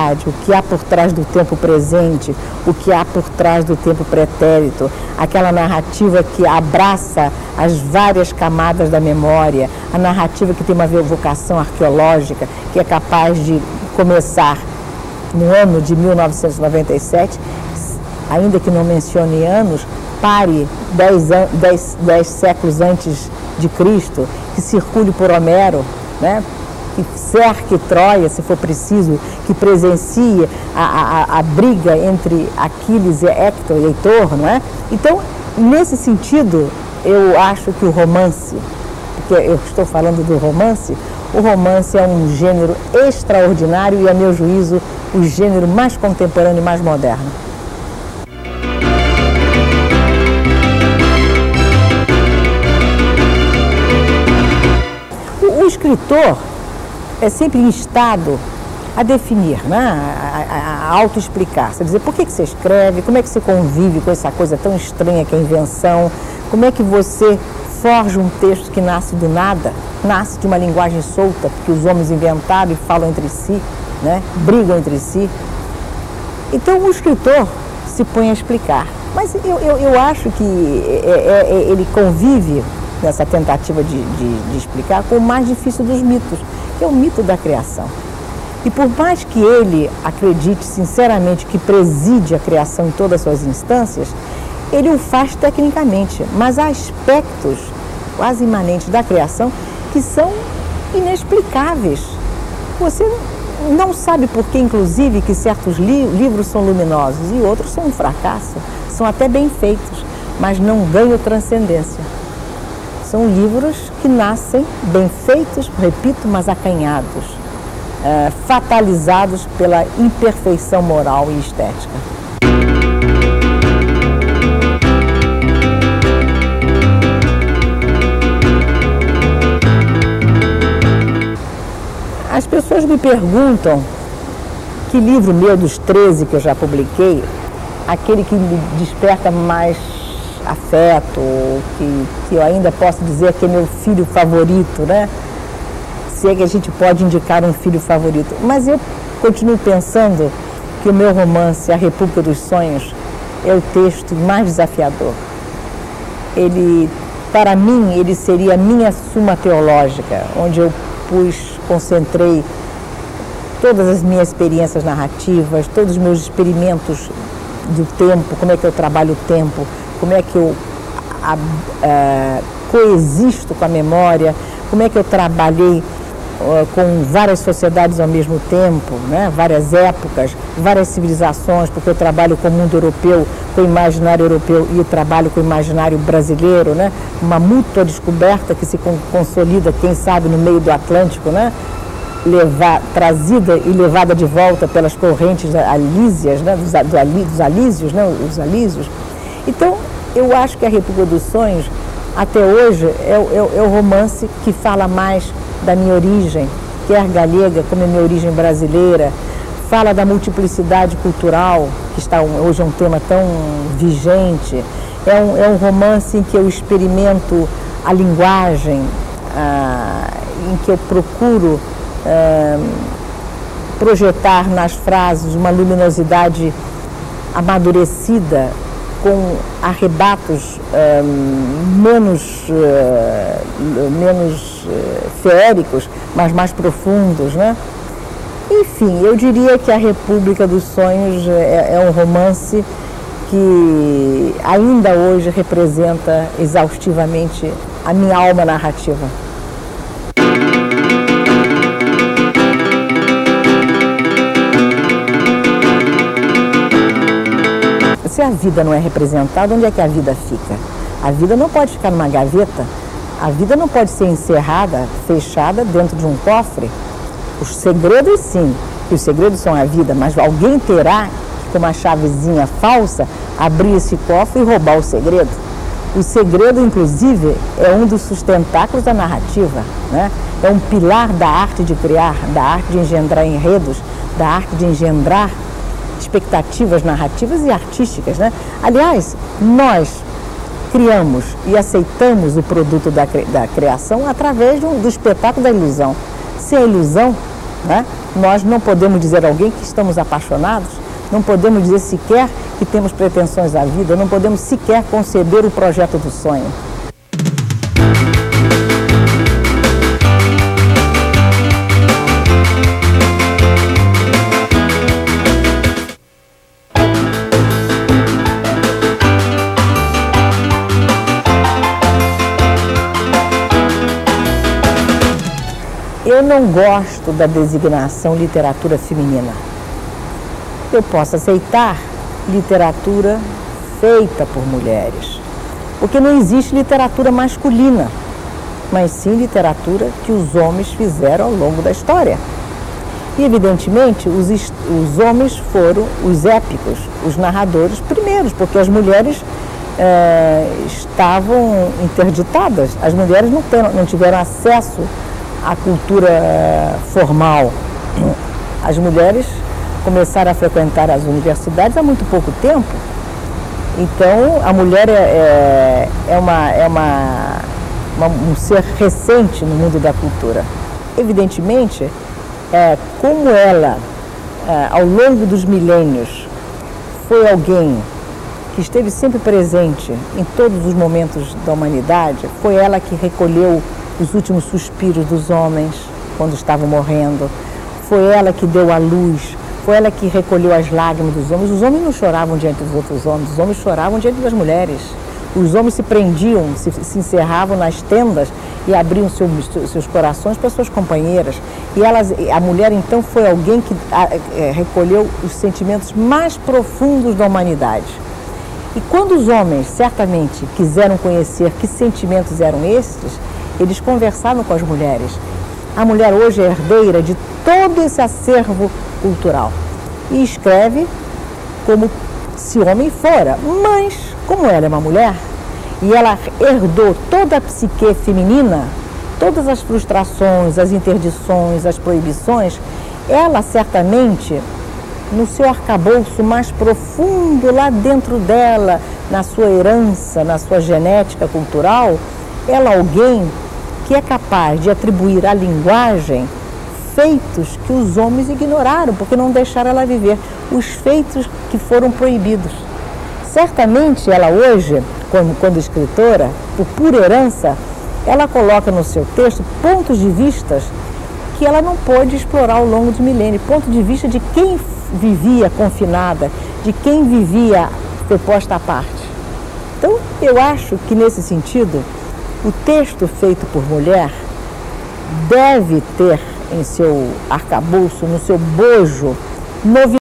eternidade, o que há por trás do tempo presente, o que há por trás do tempo pretérito, aquela narrativa que abraça as várias camadas da memória, a narrativa que tem uma vocação arqueológica, que é capaz de começar no ano de 1997, ainda que não mencione anos, pare 10 séculos antes de Cristo, que circule por Homero, né? Que cerque Troia, se for preciso, que presencie a briga entre Aquiles e Héctor e Heitor, não é? Então, nesse sentido, eu acho que o romance, porque eu estou falando do romance, o romance é um gênero extraordinário e, a meu juízo, o gênero mais contemporâneo e mais moderno. O escritor é sempre instado a definir, né? a auto-explicar-se, a dizer por que você escreve, como é que você convive com essa coisa tão estranha que é a invenção, como é que você forja um texto que nasce do nada, nasce de uma linguagem solta, que os homens inventaram e falam entre si, né? Brigam entre si. Então o escritor se põe a explicar, mas eu acho que ele convive nessa tentativa de explicar com o mais difícil dos mitos, que é o mito da criação. E por mais que ele acredite sinceramente que preside a criação em todas as suas instâncias, ele o faz tecnicamente, mas há aspectos quase imanentes da criação que são inexplicáveis. Você não sabe por que, inclusive, que certos livros são luminosos e outros são um fracasso, são até bem feitos, mas não ganham transcendência. São livros que nascem bem feitos, repito, mas acanhados, fatalizados pela imperfeição moral e estética. As pessoas me perguntam que livro meu dos 13 que eu já publiquei, aquele que me desperta mais afeto, que eu ainda posso dizer que é meu filho favorito, né? Se é que a gente pode indicar um filho favorito. Mas eu continuo pensando que o meu romance, A República dos Sonhos, é o texto mais desafiador. Ele, para mim, ele seria a minha suma teológica, onde eu concentrei todas as minhas experiências narrativas, todos os meus experimentos do tempo, como é que eu trabalho o tempo, como é que eu coexisto com a memória, como é que eu trabalhei com várias sociedades ao mesmo tempo, né? Várias épocas, várias civilizações, porque eu trabalho com o mundo europeu, com o imaginário europeu e eu trabalho com o imaginário brasileiro, né? Uma mútua descoberta que se consolida, quem sabe, no meio do Atlântico, né? Trazida e levada de volta pelas correntes alísias, né? dos alísios, né? Os alísios. Então, eu acho que A República dos Sonhos, até hoje, é o romance que fala mais da minha origem, quer galega como a minha origem brasileira, fala da multiplicidade cultural, que está hoje é um tema tão vigente, é um romance em que eu experimento a linguagem, em que eu procuro projetar nas frases uma luminosidade amadurecida, com arrebatos menos feéricos, mas mais profundos, né? Enfim, eu diria que A República dos Sonhos é um romance que ainda hoje representa exaustivamente a minha alma narrativa. Se a vida não é representada, onde é que a vida fica? A vida não pode ficar numa gaveta, a vida não pode ser encerrada, fechada dentro de um cofre. Os segredos, sim, que os segredos são a vida, mas alguém terá que, com uma chavezinha falsa, abrir esse cofre e roubar o segredo. O segredo, inclusive, é um dos sustentáculos da narrativa, né? É um pilar da arte de criar, da arte de engendrar enredos, da arte de engendrar expectativas narrativas e artísticas, né? Aliás, nós criamos e aceitamos o produto da criação através do espetáculo da ilusão. Se a ilusão, né, Nós não podemos dizer a alguém que estamos apaixonados, não podemos dizer sequer que temos pretensões à vida, não podemos sequer conceber o projeto do sonho. Eu não gosto da designação literatura feminina. Eu posso aceitar literatura feita por mulheres, porque não existe literatura masculina, mas sim literatura que os homens fizeram ao longo da história. E, evidentemente, os homens foram os épicos, os narradores primeiros, porque as mulheres estavam interditadas, as mulheres não tiveram acesso à cultura formal. As mulheres começaram a frequentar as universidades há muito pouco tempo. Então, a mulher um ser recente no mundo da cultura. Evidentemente, como ela, ao longo dos milênios, foi alguém que esteve sempre presente em todos os momentos da humanidade, foi ela que recolheu os últimos suspiros dos homens quando estavam morrendo, foi ela que deu a luz, foi ela que recolheu as lágrimas dos homens. Os homens não choravam diante dos outros homens, os homens choravam diante das mulheres. Os homens se prendiam, se encerravam nas tendas e abriam seus corações para suas companheiras. E a mulher, então, foi alguém que recolheu os sentimentos mais profundos da humanidade. E quando os homens, certamente, quiseram conhecer que sentimentos eram estes, eles conversavam com as mulheres. A mulher hoje é herdeira de todo esse acervo cultural e escreve como se homem fora, mas como ela é uma mulher e ela herdou toda a psique feminina, todas as frustrações, as interdições, as proibições, ela certamente, no seu arcabouço mais profundo, lá dentro dela, na sua herança, na sua genética cultural, ela é alguém que é capaz de atribuir à linguagem feitos que os homens ignoraram, porque não deixaram ela viver, os feitos que foram proibidos. Certamente ela hoje, quando escritora, por pura herança, ela coloca no seu texto pontos de vista que ela não pôde explorar ao longo dos milênios, ponto de vista de quem vivia confinada, de quem vivia posta à parte. Então, eu acho que nesse sentido, o texto feito por mulher deve ter em seu arcabouço, no seu bojo, novidade.